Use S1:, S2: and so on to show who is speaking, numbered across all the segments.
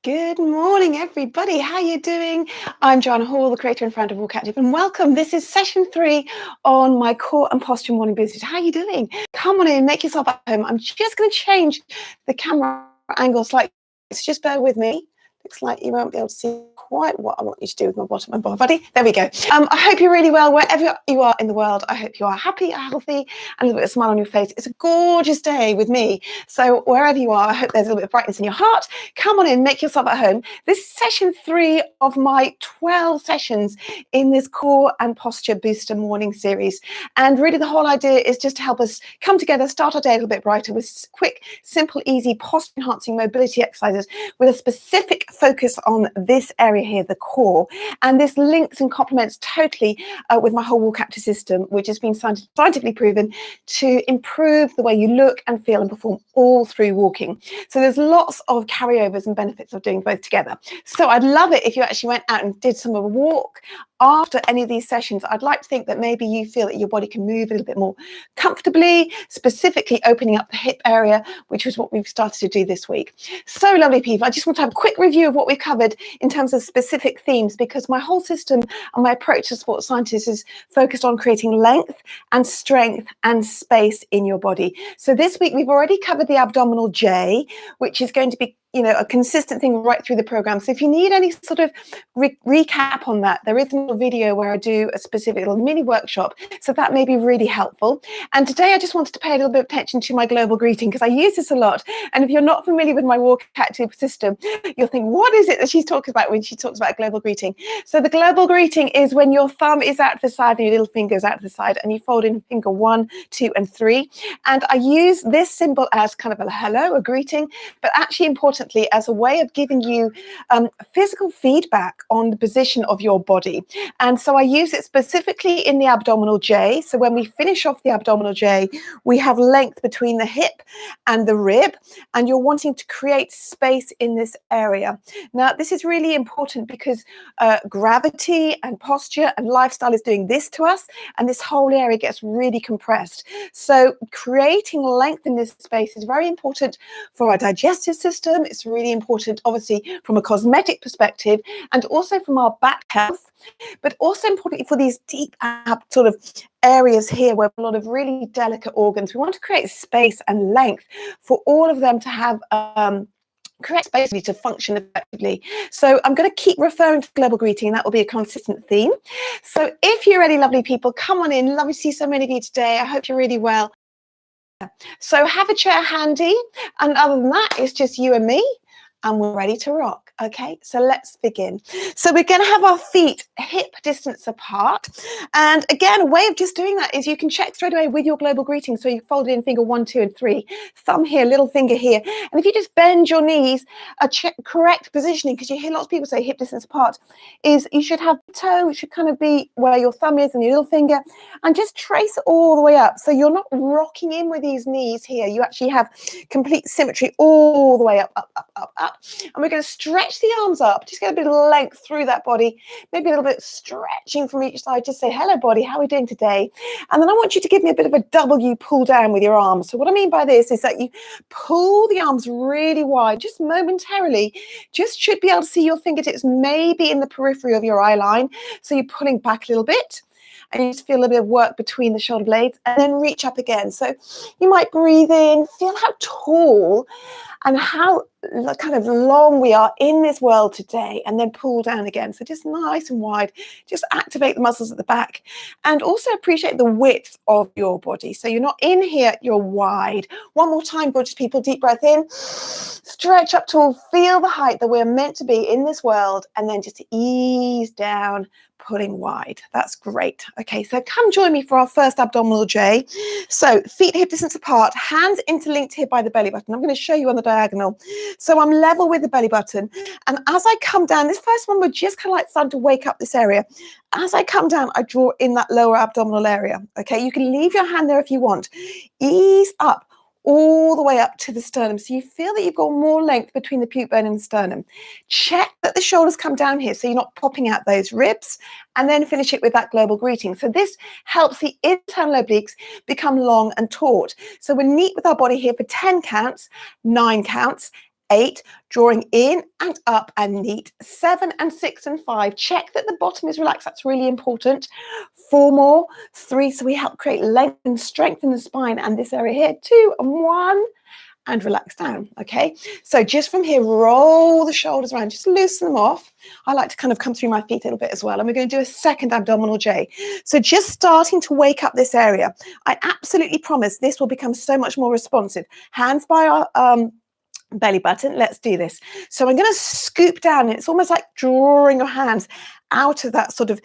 S1: Good morning, everybody. How are you doing? I'm Joanna Hall, the creator and founder of WalkActive, and welcome. This is session 3 on my core and posture morning boosters. How are you doing? Come on in, make yourself at home. I'm just going to change the camera angle slightly, so just bear with me. Looks like you won't be able to see quite what I want you to do with my bottom and my body. There we go. I hope you're really well wherever you are in the world. I hope you are happy, healthy, and a little bit of a smile on your face. It's a gorgeous day with me. So wherever you are, I hope there's a little bit of brightness in your heart. Come on in, make yourself at home. This is session 3 of my 12 sessions in this core and posture booster morning series. And really the whole idea is just to help us come together, start our day a little bit brighter with quick, simple, easy, posture enhancing mobility exercises with a specific focus on this area here, the core. And this links and complements totally with my whole WalkActive system, which has been scientifically proven to improve the way you look and feel and perform all through walking. So there's lots of carryovers and benefits of doing both together. So I'd love it if you actually went out and did some of a walk after any of these sessions. I'd like to think that maybe you feel that your body can move a little bit more comfortably, specifically opening up the hip area, which is what we've started to do this week. So lovely people, I just want to have a quick review of what we've covered in terms of specific themes, because my whole system and my approach to sports scientists is focused on creating length and strength and space in your body. So this week we've already covered the abdominal J, which is going to be a consistent thing right through the program. So if you need any sort of recap on that, there is a little video where I do a specific little mini workshop, so that may be really helpful. And today I just wanted to pay a little bit of attention to my global greeting, because I use this a lot. And if you're not familiar with my WalkActive system, you'll think, what is it that she's talking about when she talks about global greeting? So the global greeting is when your thumb is out to the side and your little finger is out to the side, and you fold in finger 1, 2, and 3. And I use this symbol as kind of a hello, a greeting, but actually importantly as a way of giving you physical feedback on the position of your body. And so I use it specifically in the abdominal J. So when we finish off the abdominal J, we have length between the hip and the rib, and you're wanting to create space in this area. Now, this is really important because gravity and posture and lifestyle is doing this to us, and this whole area gets really compressed. So creating length in this space is very important for our digestive system. It's really important, obviously, from a cosmetic perspective, and also from our back health, but also importantly for these deep sort of areas here where a lot of really delicate organs. We want to create space and length for all of them to have correct space to function effectively. So I'm going to keep referring to global greeting, and that will be a consistent theme. So if you're ready, lovely people, come on in. Lovely to see so many of you today. I hope you're really well. So have a chair handy, and other than that, it's just you and me, and we're ready to rock. Okay, so let's begin. So we're going to have our feet hip distance apart, and again, a way of just doing that is you can check straight away with your global greeting. So you fold it in finger 1, 2, and 3, thumb here, little finger here, and if you just bend your knees, correct positioning, because you hear lots of people say hip distance apart, is you should have the toe, it should kind of be where your thumb is and your little finger, and just trace it all the way up. So you're not rocking in with these knees here. You actually have complete symmetry all the way up, up, up, up, up. And we're going to stretch the arms up, just get a bit of length through that body, maybe a little bit stretching from each side. Just say, hello body, how are we doing today? And then I want you to give me a bit of a W pull down with your arms. So what I mean by this is that you pull the arms really wide, just momentarily, just should be able to see your fingertips maybe in the periphery of your eye line. So you're pulling back a little bit, and you just feel a little bit of work between the shoulder blades, and then reach up again. So you might breathe in, feel how tall and how kind of long we are in this world today, and then pull down again. So just nice and wide, just activate the muscles at the back, and also appreciate the width of your body. So you're not in here, you're wide. One more time, gorgeous people, deep breath in, stretch up tall, feel the height that we're meant to be in this world, and then just ease down, pulling wide. That's great. Okay, so come join me for our first abdominal J. So feet hip distance apart, hands interlinked here by the belly button. I'm going to show you on the diagonal. So I'm level with the belly button, and as I come down, this first one, we're just kind of like starting to wake up this area. As I come down, I draw in that lower abdominal area. Okay, you can leave your hand there if you want. Ease up all the way up to the sternum. So you feel that you've got more length between the pubic bone and the sternum. Check that the shoulders come down here so you're not popping out those ribs, and then finish it with that global greeting. So this helps the internal obliques become long and taut. So we're neat with our body here for 10 counts, 9 counts, 8, drawing in and up and neat. 7 and 6 and 5. Check that the bottom is relaxed. That's really important. 4 more. 3. So we help create length and strength in the spine and this area here. 2 and 1. And relax down. Okay, so just from here, roll the shoulders around, just loosen them off. I like to kind of come through my feet a little bit as well, and we're going to do a second abdominal J. So just starting to wake up this area. I absolutely promise this will become so much more responsive. Hands by our belly button. Let's do this. So I'm going to scoop down, and it's almost like drawing your hands out of that sort of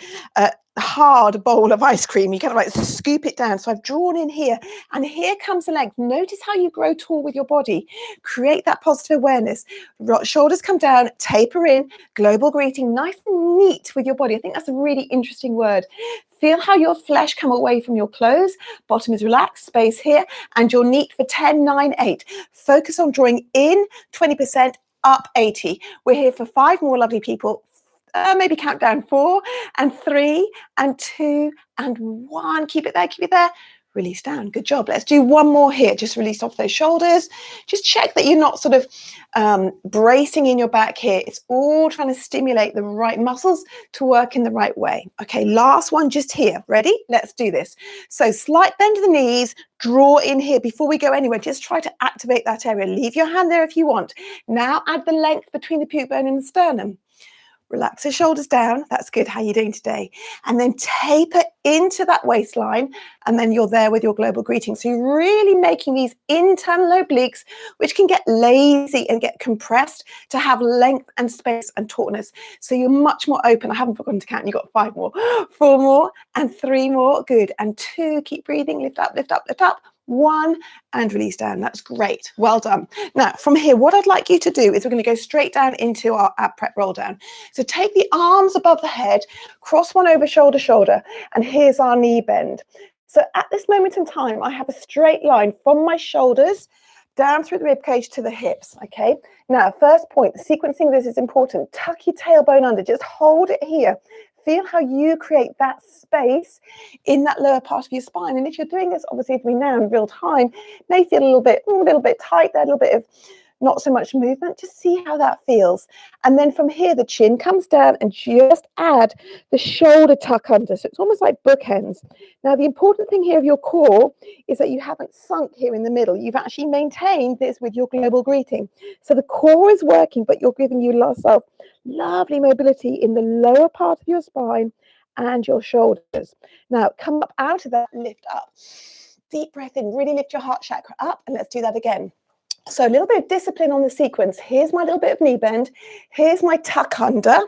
S1: hard bowl of ice cream. You kind of like scoop it down. So I've drawn in here, and here comes the length. Notice how you grow tall with your body. Create that positive awareness. Shoulders come down, taper in, global greeting, nice and neat with your body. I think that's a really interesting word. Feel how your flesh come away from your clothes. Bottom is relaxed, space here, and you're neat for 10, 9, 8. Focus on drawing in 20%, up 80. We're here for 5 more lovely people. Maybe count down 4 and 3 and 2 and 1. Keep it there, keep it there. Release down. Good job. Let's do one more here. Just release off those shoulders. Just check that you're not sort of bracing in your back here. It's all trying to stimulate the right muscles to work in the right way. Okay, last one just here. Ready? Let's do this. So slight bend of the knees, draw in here. Before we go anywhere, just try to activate that area. Leave your hand there if you want. Now add the length between the pubic bone and the sternum. Relax the shoulders down. That's good. How are you doing today? And then taper into that waistline, and then you're there with your global greeting. So you're really making these internal obliques, which can get lazy and get compressed, to have length and space and tautness. So you're much more open. I haven't forgotten to count. You've got 5 more, 4 more, and 3 more. Good. And 2. Keep breathing. Lift up, lift up, lift up. 1 and release down. That's great. Well done. Now from here, what I'd like you to do is we're going to go straight down into our ab prep roll down. So take the arms above the head, cross one over shoulder, shoulder, and here's our knee bend. So at this moment in time, I have a straight line from my shoulders down through the rib cage to the hips. Okay. Now, first point, the sequencing of this is important. Tuck your tailbone under. Just hold it here. Feel how you create that space in that lower part of your spine. And if you're doing this, obviously, with me now in real time, may feel a little bit tight there, a little bit of not so much movement. Just see how that feels. And then from here, the chin comes down and just add the shoulder tuck under. So it's almost like bookends. Now, the important thing here of your core is that you haven't sunk here in the middle. You've actually maintained this with your global greeting. So the core is working, but you're giving yourself lovely mobility in the lower part of your spine and your shoulders. Now, come up out of that, lift up. Deep breath in, really lift your heart chakra up, and let's do that again. So a little bit of discipline on the sequence. Here's my little bit of knee bend. Here's my tuck under.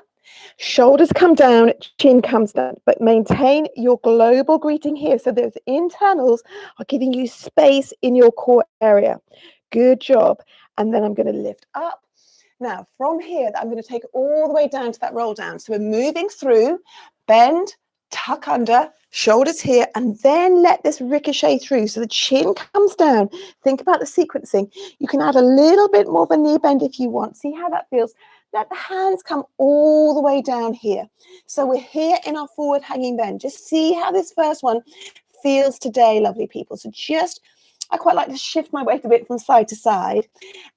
S1: Shoulders come down, chin comes down, but maintain your global greeting here. So those internals are giving you space in your core area. Good job. And then I'm going to lift up. Now from here, I'm going to take it all the way down to that roll down. So we're moving through, bend, tuck under, shoulders here, and then let this ricochet through. So the chin comes down. Think about the sequencing. You can add a little bit more of a knee bend if you want. See how that feels. Let the hands come all the way down here. So we're here in our forward hanging bend. Just see how this first one feels today, lovely people. So just, I quite like to shift my weight a bit from side to side.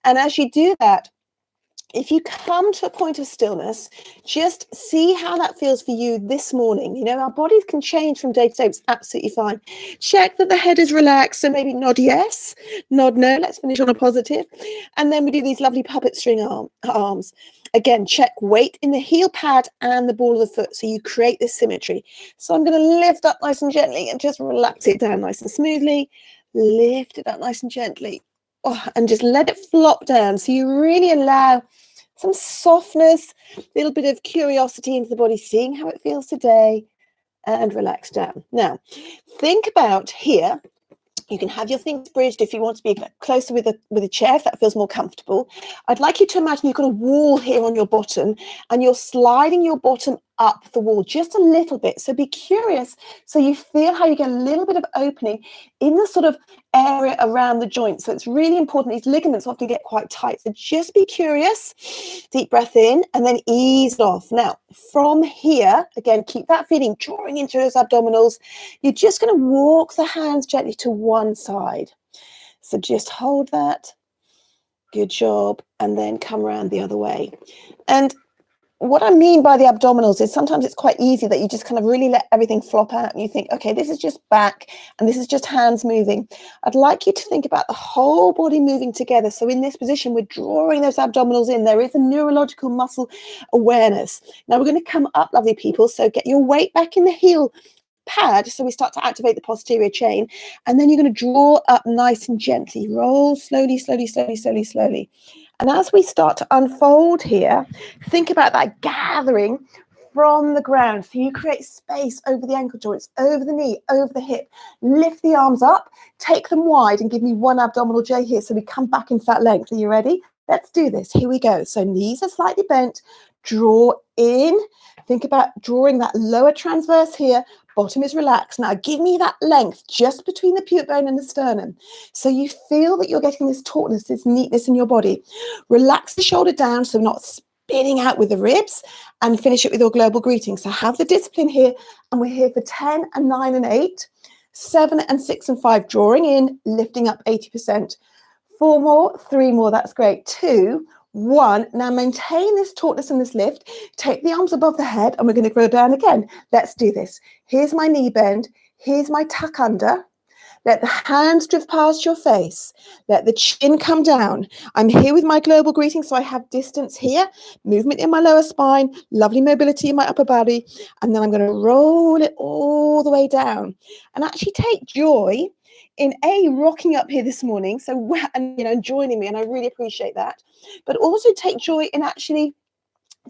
S1: And as you do that, if you come to a point of stillness, just see how that feels for you this morning. You know, our bodies can change from day to day. It's absolutely fine. Check that the head is relaxed. So maybe nod yes, nod no. Let's finish on a positive. And then we do these lovely puppet string arms. Again, check weight in the heel pad and the ball of the foot. So you create this symmetry. So I'm going to lift up nice and gently and just relax it down nice and smoothly. Lift it up nice and gently. Oh, and just let it flop down. So you really allow some softness, a little bit of curiosity into the body, seeing how it feels today, and relax down. Now, think about here. You can have your fingers bridged if you want to be closer with a chair, if that feels more comfortable. I'd like you to imagine you've got a wall here on your bottom, and you're sliding your bottom up the wall just a little bit. So be curious, so you feel how you get a little bit of opening in the sort of area around the joint. So it's really important. These ligaments often get quite tight. So just be curious. Deep breath in and then ease it off. Now, from here, again, keep that feeling, drawing into those abdominals. You're just going to walk the hands gently to one side. So just hold that. Good job. And then come around the other way. And what I mean by the abdominals is sometimes it's quite easy that you just kind of really let everything flop out and you think, okay, this is just back and this is just hands moving. I'd like you to think about the whole body moving together. So in this position, we're drawing those abdominals in. There is a neurological muscle awareness. Now we're going to come up, lovely people. So get your weight back in the heel pad, so we start to activate the posterior chain, and then you're going to draw up nice and gently. Roll slowly, slowly, slowly, slowly, slowly. And as we start to unfold here, think about that gathering from the ground. So you create space over the ankle joints, over the knee, over the hip. Lift the arms up, take them wide, and give me one abdominal J here. So we come back into that length. Are you ready? Let's do this. Here we go. So knees are slightly bent. Draw in. Think about drawing that lower transverse here. Bottom is relaxed. Now give me that length just between the pubic bone and the sternum. So you feel that you're getting this tautness, this neatness in your body. Relax the shoulder down so we're not spinning out with the ribs, and finish it with your global greeting. So have the discipline here, and we're here for 10 and 9 and 8, 7 and 6 and 5, drawing in, lifting up 80%. 4 more, 3 more, that's great. 2, 1. Now maintain this tautness and this lift. Take the arms above the head and we're going to go down again. Let's do this. Here's my knee bend. Here's my tuck under. Let the hands drift past your face. Let the chin come down. I'm here with my global greeting, so I have distance here, movement in my lower spine, lovely mobility in my upper body, and then I'm going to roll it all the way down. And actually take joy in rocking up here this morning, and joining me, and I really appreciate that. But also take joy in actually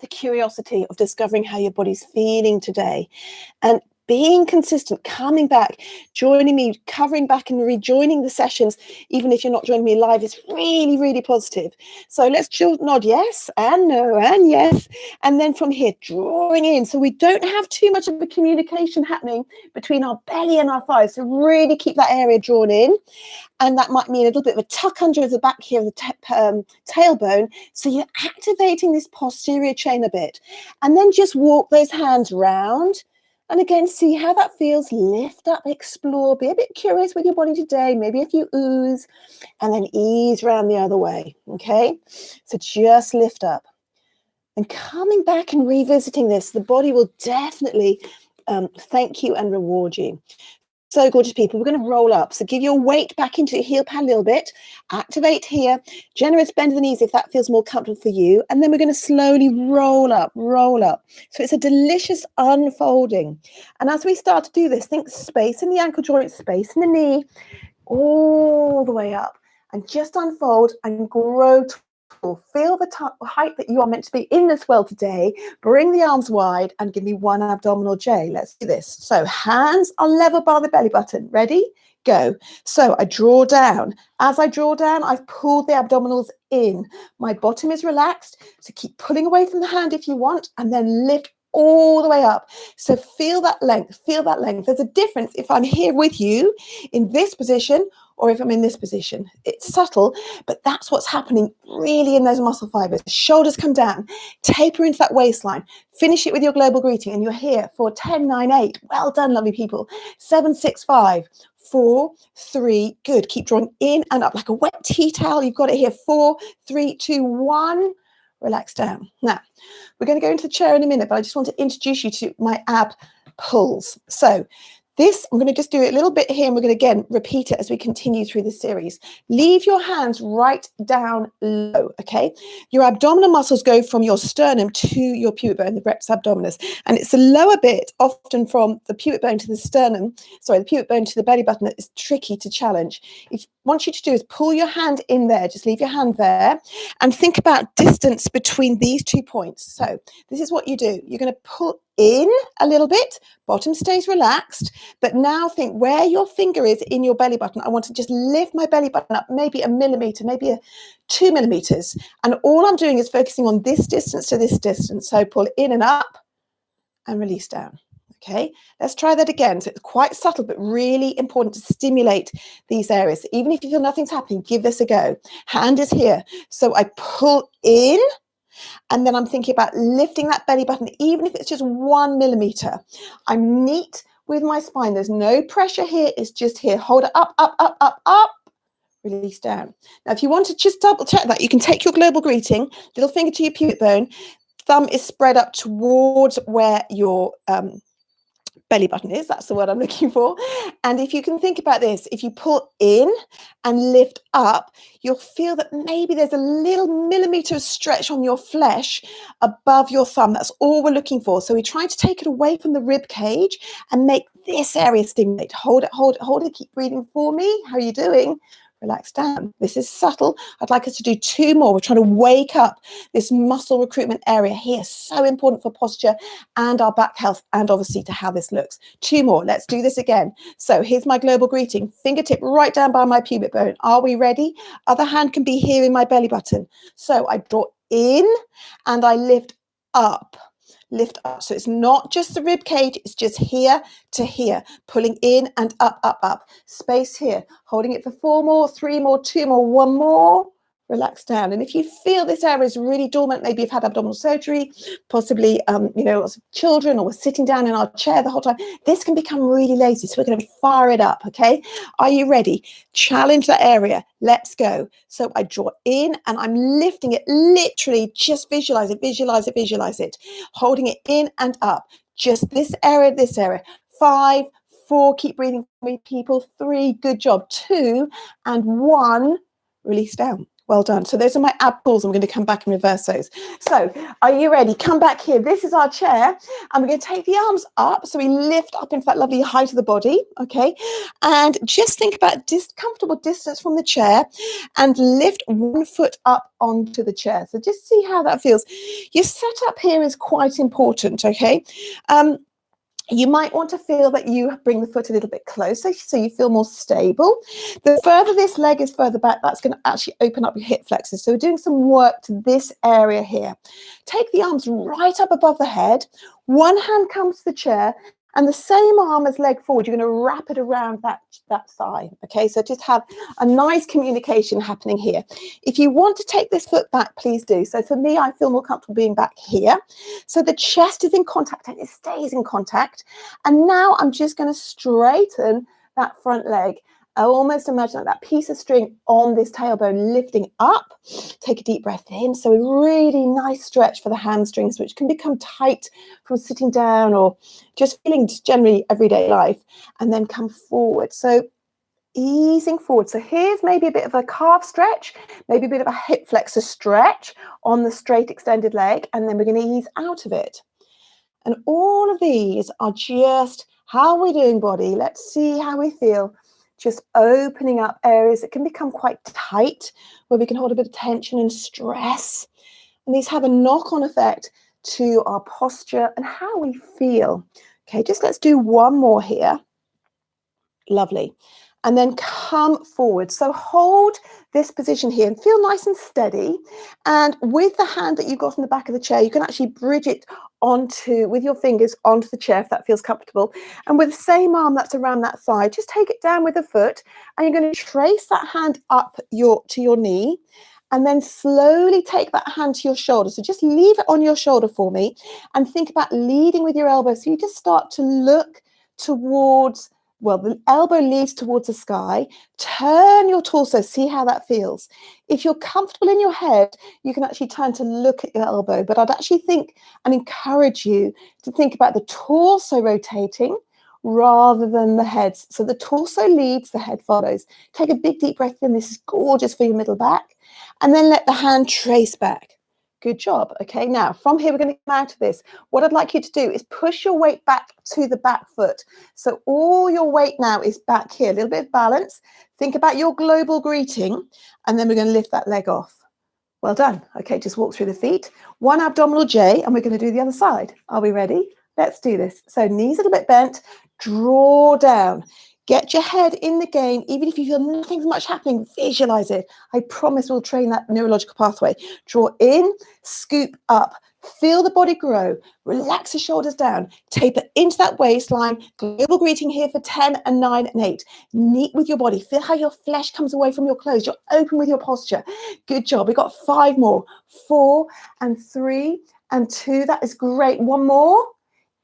S1: the curiosity of discovering how your body's feeling today, and being consistent, coming back, joining me, covering back and rejoining the sessions, even if you're not joining me live, is really, really positive. So let's nod yes and no and yes. And then from here, drawing in. So we don't have too much of a communication happening between our belly and our thighs. So really keep that area drawn in. And that might mean a little bit of a tuck under the back here of the tailbone. So you're activating this posterior chain a bit. And then just walk those hands round. And again, see how that feels. Lift up, explore, be a bit curious with your body today. Maybe a few oohs, and then ease around the other way. Okay, so just lift up. And coming back and revisiting this, the body will definitely thank you and reward you. So gorgeous people, we're going to roll up. So give your weight back into your heel pad a little bit. Activate here. Generous bend of the knees if that feels more comfortable for you. And then we're going to slowly roll up, roll up. So it's a delicious unfolding. And as we start to do this, think space in the ankle joint, space in the knee, all the way up. And just unfold and grow tall. Feel the height that you are meant to be in as well today. Bring the arms wide and give me one abdominal J. Let's do this. So hands are level by the belly button. Ready? Go. So I draw down. As I draw down, I've pulled the abdominals in. My bottom is relaxed. So keep pulling away from the hand if you want, and then lift all the way up. So feel that length. Feel that length. There's a difference if I'm here with you in this position or if I'm in this position. It's subtle, but that's what's happening really in those muscle fibers. Shoulders come down, taper into that waistline, finish it with your global greeting, and you're here for 10, 9, 8. Well done, lovely people. 7, 6, 5, 4, 3, good. Keep drawing in and up like a wet tea towel. You've got it here. 4, 3, 2, 1. Relax down. Now, we're going to go into the chair in a minute, but I just want to introduce you to my ab pulls. So this, I'm going to just do it a little bit here, and we're going to, again, repeat it as we continue through the series. Leave your hands right down low, okay? Your abdominal muscles go from your sternum to your pubic bone, the rectus abdominis, and it's the lower bit, often from the pubic bone to the sternum, the pubic bone to the belly button, that is tricky to challenge. What I want you to do is pull your hand in there, just leave your hand there, and think about distance between these 2 points. So this is what you do. You're going to pull in a little bit, bottom stays relaxed, but now think where your finger is in your belly button. I want to just lift my belly button up maybe a millimeter, maybe 2 millimeters, and all I'm doing is focusing on this distance to this distance. So pull in and up and release down. Okay, let's try that again. So it's quite subtle, but really important to stimulate these areas. Even if you feel nothing's happening, give this a go. Hand is here, so I pull in, and then I'm thinking about lifting that belly button, even if it's just 1 millimeter. I'm neat with my spine. There's no pressure here. It's just here. Hold it up, up, up, up, up. release down. Now, if you want to just double check that, you can take your global greeting, little finger to your pubic bone, thumb is spread up towards where your belly button is. That's the word I'm looking for. And if you can think about this, if you pull in and lift up, you'll feel that maybe there's a little millimeter of stretch on your flesh above your thumb. That's all we're looking for. So we're trying to take it away from the rib cage and make this area stimulate. Hold it, hold it, hold it. Keep breathing for me. How are you doing? Relax down. This is subtle. I'd like us to do 2 more. We're trying to wake up this muscle recruitment area here. So important for posture and our back health, and obviously to how this looks. 2 more. Let's do this again. So here's my global greeting. Fingertip right down by my pubic bone. Are we ready? Other hand can be here in my belly button. So I draw in and I lift up. Lift up. So it's not just the rib cage, it's just here to here, pulling in and up, up, up. Space here, holding it for 4 more, 3 more, 2 more, 1 more. Relax down. And if you feel this area is really dormant, maybe you've had abdominal surgery, possibly, lots of children, or we're sitting down in our chair the whole time, this can become really lazy. So we're going to fire it up, okay? Are you ready? Challenge that area. Let's go. So I draw in and I'm lifting it, literally just visualize it, visualize it, visualize it. Holding it in and up. Just this area, this area. 5, 4, keep breathing for me, people. 3, good job. 2 and 1, release down. Well done. So those are my ab pulls. I'm going to come back and reverse those. So are you ready? Come back here. This is our chair. And we're going to take the arms up. So we lift up into that lovely height of the body. Okay. And just think about comfortable distance from the chair and lift 1 foot up onto the chair. So just see how that feels. Your setup here is quite important. Okay. You might want to feel that you bring the foot a little bit closer so you feel more stable. The further this leg is further back, that's going to actually open up your hip flexors. So we're doing some work to this area here. Take the arms right up above the head. 1 hand comes to the chair and the same arm as leg forward, you're going to wrap it around that thigh. Okay, so just have a nice communication happening here. If you want to take this foot back, please do. So for me, I feel more comfortable being back here. So the chest is in contact and it stays in contact. And now I'm just going to straighten that front leg. I almost imagine like that piece of string on this tailbone lifting up. Take a deep breath in. So a really nice stretch for the hamstrings, which can become tight from sitting down or just feeling generally everyday life. And then come forward. So easing forward. So here's maybe a bit of a calf stretch, maybe a bit of a hip flexor stretch on the straight extended leg. And then we're going to ease out of it. And all of these are just, how are we doing, body? Let's see how we feel. Just opening up areas that can become quite tight, where we can hold a bit of tension and stress. And these have a knock-on effect to our posture and how we feel. Okay, just let's do 1 more here. Lovely. And then come forward. So hold this position here and feel nice and steady. And with the hand that you've got in the back of the chair, you can actually bridge it with your fingers onto the chair if that feels comfortable. And with the same arm that's around that thigh, just take it down with a foot and you're going to trace that hand up to your knee and then slowly take that hand to your shoulder. So just leave it on your shoulder for me and think about leading with your elbow. So you just start to look towards, well, the elbow leads towards the sky. Turn your torso, see how that feels. If you're comfortable in your head, you can actually turn to look at your elbow. But I'd actually think and encourage you to think about the torso rotating rather than the head. So the torso leads, the head follows. Take a big deep breath in. This is gorgeous for your middle back. And then let the hand trace back. Good job. Okay, now from here, we're going to come out of this. What I'd like you to do is push your weight back to the back foot. So all your weight now is back here, a little bit of balance. Think about your global greeting, and then we're going to lift that leg off. Well done. Okay, just walk through the feet. 1 abdominal J, and we're going to do the other side. Are we ready? Let's do this. So knees a little bit bent, draw down. Get your head in the game. Even if you feel nothing much happening, visualize it. I promise we'll train that neurological pathway. Draw in, scoop up. Feel the body grow. Relax the shoulders down. Taper into that waistline. Global greeting here for 10 and 9 and 8. Neat with your body. Feel how your flesh comes away from your clothes. You're open with your posture. Good job. We've got 5 more. 4 and 3 and 2. That is great. 1 more.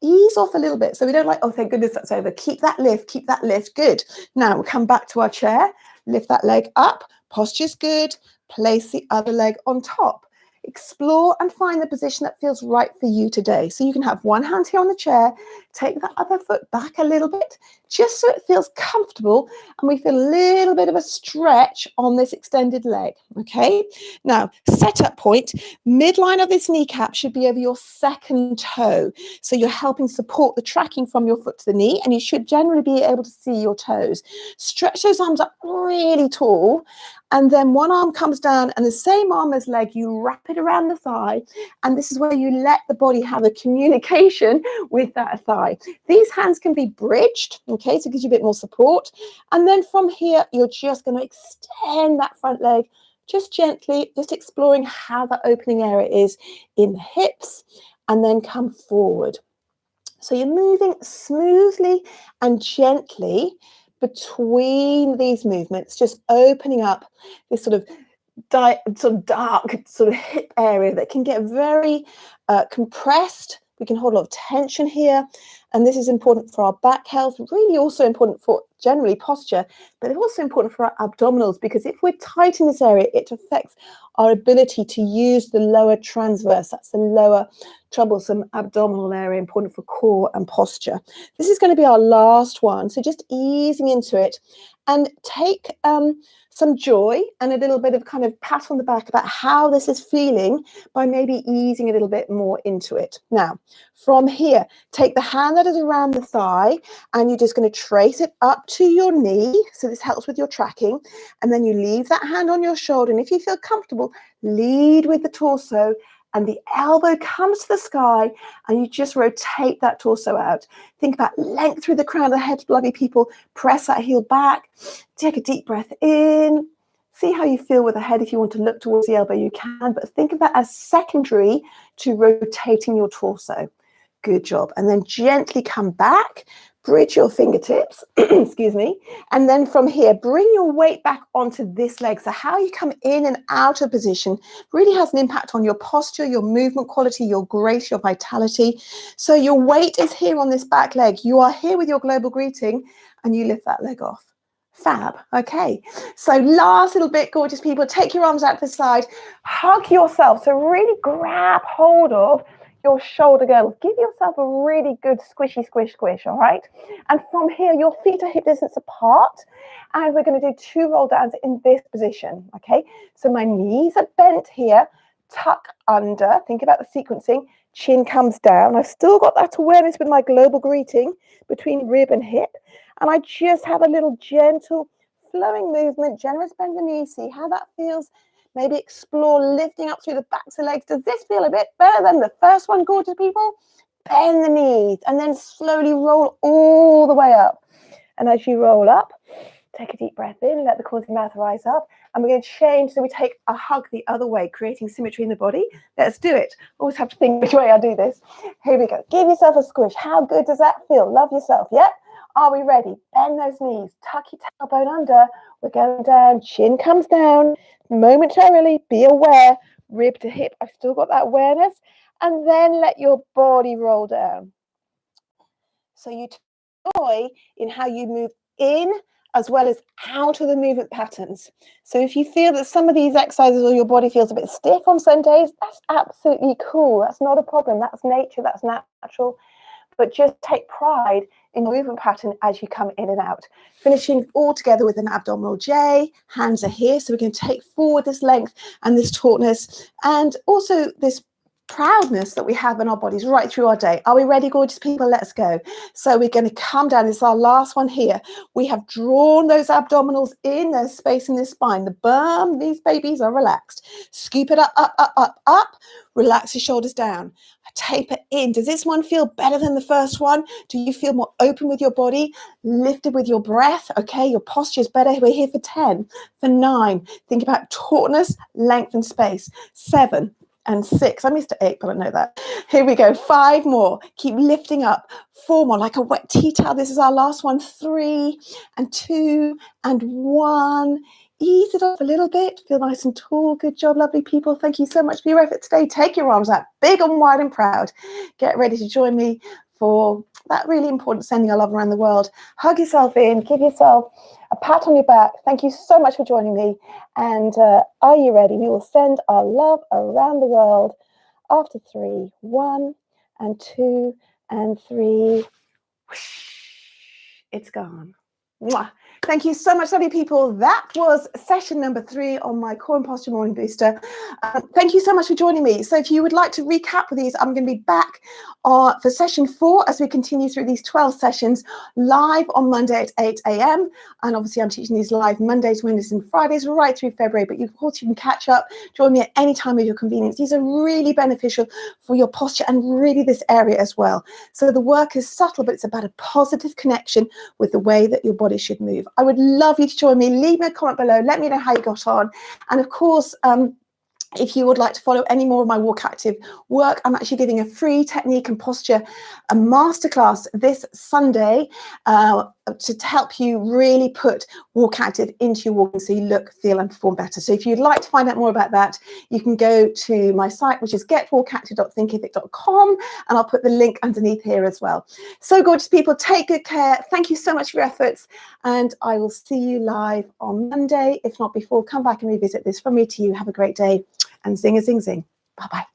S1: Ease off a little bit. So we don't like, oh, thank goodness that's over. Keep that lift. Keep that lift. Good. Now we'll come back to our chair. Lift that leg up, posture's good, place the other leg on top. Explore and find the position that feels right for you today. So you can have one hand here on the chair, take the other foot back a little bit, just so it feels comfortable and we feel a little bit of a stretch on this extended leg, okay? Now, setup point, midline of this kneecap should be over your second toe. So you're helping support the tracking from your foot to the knee, and you should generally be able to see your toes. Stretch those arms up really tall, and then one arm comes down and the same arm as leg, you wrap it around the thigh. And this is where you let the body have a communication with that thigh. These hands can be bridged, okay, so it gives you a bit more support. And then from here, you're just going to extend that front leg just gently, just exploring how that opening area is in the hips, and then come forward. So you're moving smoothly and gently between these movements, just opening up this sort of dark sort of hip area that can get very compressed. We can hold a lot of tension here, and this is important for our back health, really also important for generally posture, but it's also important for our abdominals, because if we're tight in this area, it affects our ability to use the lower transverse. That's the lower troublesome abdominal area, important for core and posture. This is going to be our last one, so just easing into it, and take some joy and a little bit of kind of pat on the back about how this is feeling by maybe easing a little bit more into it. Now, from here, take the hand that is around the thigh and you're just going to trace it up to your knee. So this helps with your tracking. And then you leave that hand on your shoulder. And if you feel comfortable, lead with the torso, and the elbow comes to the sky, and you just rotate that torso out. Think about length through the crown of the head, lovely people. Press that heel back. Take a deep breath in. See how you feel with the head. If you want to look towards the elbow, you can, but think of that as secondary to rotating your torso. Good job. And then gently come back. Bridge your fingertips, excuse me, and then from here, bring your weight back onto this leg. So how you come in and out of position really has an impact on your posture, your movement quality, your grace, your vitality. So your weight is here on this back leg. You are here with your global greeting, and you lift that leg off. Fab. Okay. So last little bit, gorgeous people, take your arms out to the side, hug yourself. So really grab hold of your shoulder girdles. Give yourself a really good squishy squish, all right? And from here, your feet are hip distance apart, and we're going to do 2 roll downs in this position, okay? So my knees are bent here, tuck under, think about the sequencing, chin comes down. I've still got that awareness with my global greeting between rib and hip, and I just have a little gentle flowing movement, generous bend the knee, see how that feels. Maybe explore lifting up through the backs of legs. Does this feel a bit better than the first one, gorgeous people? Bend the knees and then slowly roll all the way up. And as you roll up, take a deep breath in, let the corners of your mouth rise up. And we're going to change, so we take a hug the other way, creating symmetry in the body. Let's do it. Always have to think which way I do this. Here we go. Give yourself a squish. How good does that feel? Love yourself, yep? Are we ready? Bend those knees, tuck your tailbone under. We're going down, chin comes down. Momentarily, be aware, rib to hip. I've still got that awareness. And then let your body roll down. So you take joy in how you move in as well as out of the movement patterns. So if you feel that some of these exercises or your body feels a bit stiff on some days, that's absolutely cool. That's not a problem. That's nature. That's natural. But just take pride in the movement pattern as you come in and out. Finishing all together with an abdominal J. Hands are here, so we're going to take forward this length and this tautness, and also this proudness that we have in our bodies right through our day. Are we ready, gorgeous people? Let's go. So we're going to come down. This is our last one here. We have drawn those abdominals in. There's space in the spine. The bum, these babies are relaxed. Scoop it up, up, up, up, up. Relax your shoulders down. Taper in. Does this one feel better than the first one? Do you feel more open with your body? Lifted with your breath? Okay, your posture is better. We're here for 10, for 9. Think about tautness, length and space. 7 and 6. I missed 8, but I know that. Here we go. 5 more. Keep lifting up. 4 more, like a wet tea towel. This is our last one. 3 and 2 and 1. Ease it off a little bit. Feel nice and tall. Good job, lovely people. Thank you so much for your effort today. Take your arms out big and wide and proud. Get ready to join me for that really important sending our love around the world. Hug yourself in, give yourself a pat on your back. Thank you so much for joining me. And are you ready? We will send our love around the world after 3. 1 and 2 and 3. It's gone. Mwah. Thank you so much, lovely people. That was session number 3 on my Core and Posture Morning Booster. Thank you so much for joining me. So if you would like to recap with these, I'm going to be back for session 4 as we continue through these 12 sessions live on Monday at 8 a.m. And obviously I'm teaching these live Mondays, Wednesdays and Fridays right through February. But of course you can catch up, join me at any time of your convenience. These are really beneficial for your posture and really this area as well. So the work is subtle, but it's about a positive connection with the way that your body should move. I would love you to join me. Leave me a comment below. Let me know how you got on. And of course, if you would like to follow any more of my WalkActive work, I'm actually giving a free technique and posture a masterclass this Sunday to help you really put WalkActive into your walking so you look, feel and perform better. So if you'd like to find out more about that, you can go to my site, which is getwalkactive.thinkific.com, and I'll put the link underneath here as well. So gorgeous people, take good care. Thank you so much for your efforts, and I will see you live on Monday. If not before, come back and revisit this. From me to you, have a great day. And zing a zing zing. Bye-bye.